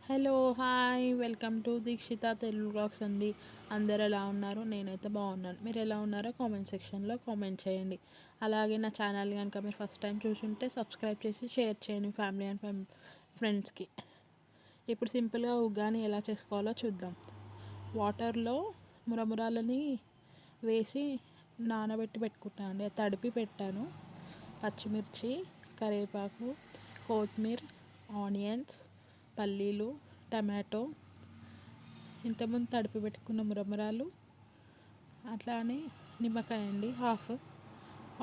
Hello hi welcome to Dikshita Telugu vlogs అండి. అందరు ఎలా ఉన్నారు? నేనైతే బాగున్నాను. మీరు ఎలా ఉన్నారో కామెంట్ సెక్షన్లో కామెంట్ చేయండి. అలాగే నా ఛానల్ కనుక మీరు ఫస్ట్ టైం చూసుంటే సబ్స్క్రైబ్ చేసి షేర్ చేయండి ఫ్యామిలీ అండ్ ఫ్రెండ్స్కి. ఇప్పుడు సింపుల్గా ఉగ్గాని ఎలా చేసుకోవాలో చూద్దాం. వాటర్లో మురమురాలని వేసి నానబెట్టి పెట్టుకుంటాను అండి. తడిపి పెట్టాను. పచ్చిమిర్చి, కరివేపాకు, కొత్తిమీర, ఆనియన్స్, పల్లీలు, టమాటో, ఇంతకుముందు తడిపి పెట్టుకున్న మురమురాలు, అట్లానే నిమ్మకాయ అండి హాఫ్.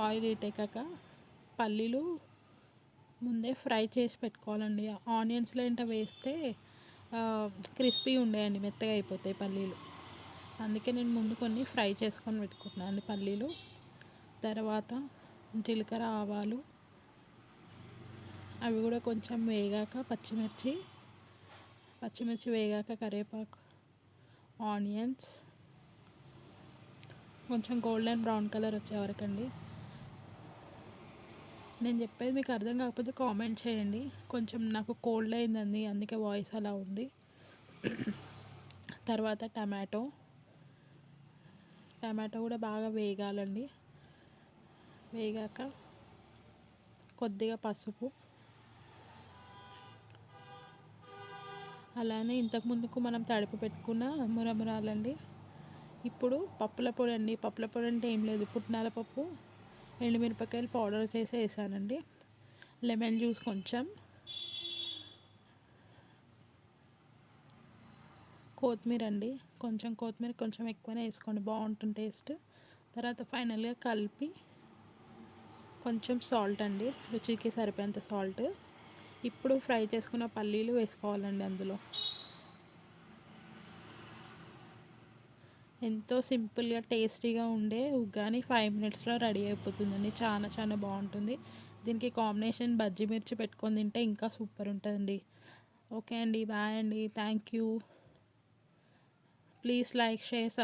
ఆయిల్ హీట్ ఎక్కాక పల్లీలు ముందే ఫ్రై చేసి పెట్టుకోవాలండి. ఆనియన్స్లో ఇంట వేస్తే క్రిస్పీ ఉండేయండి, మెత్తగా అయిపోతాయి పల్లీలు. అందుకే నేను ముందు కొన్ని ఫ్రై చేసుకొని పెట్టుకుంటున్నాను అండి పల్లీలు. తర్వాత జీలకర్ర, ఆవాలు అవి కూడా కొంచెం వేగాక పచ్చిమిర్చి వేగాక కరివేపాకు, ఆనియన్స్ కొంచెం గోల్డెన్ బ్రౌన్ కలర్ వచ్చే వరకండి. నేను చెప్పేది మీకు అర్థం కాకపోతే కామెంట్ చేయండి. కొంచెం నాకు కోల్డ్ అయిందండి, అందుకే వాయిస్ అలా ఉంది. తర్వాత టమాటో కూడా బాగా వేగాలండి. వేగాక కొద్దిగా పసుపు, అలానే ఇంతకుముందుకు మనం తడిపి పెట్టుకున్న మురమురాలండి. ఇప్పుడు పప్పుల పొడి అండి. పప్పుల పొడి అంటే ఏం లేదు, పుట్నాల పప్పు, ఎండుమిరపకాయలు పౌడర్ చేసి వేసానండి. లెమన్ జ్యూస్ కొంచెం, కొత్తిమీర అండి, కొంచెం ఎక్కువనే వేసుకోండి, బాగుంటుంది టేస్ట్. తర్వాత ఫైనల్గా కలిపి కొంచెం సాల్ట్ అండి, రుచికి సరిపోయేంత సాల్ట్. ఇప్పుడు ఫ్రై చేసుకున్న పల్లీలు వేసుకోవాలండి అందులో. ఎంతో సింపుల్గా టేస్టీగా ఉండే ఉగ్గాని 5 మినిట్స్లో రెడీ అయిపోతుందండి. చాలా చాలా బాగుంటుంది. దీనికి కాంబినేషన్ బజ్జీ మిర్చి పెట్టుకొని తింటే ఇంకా సూపర్ ఉంటుందండి. ఓకే అండి, బాయ్ అండి, thank you. Please like, share, subscribe.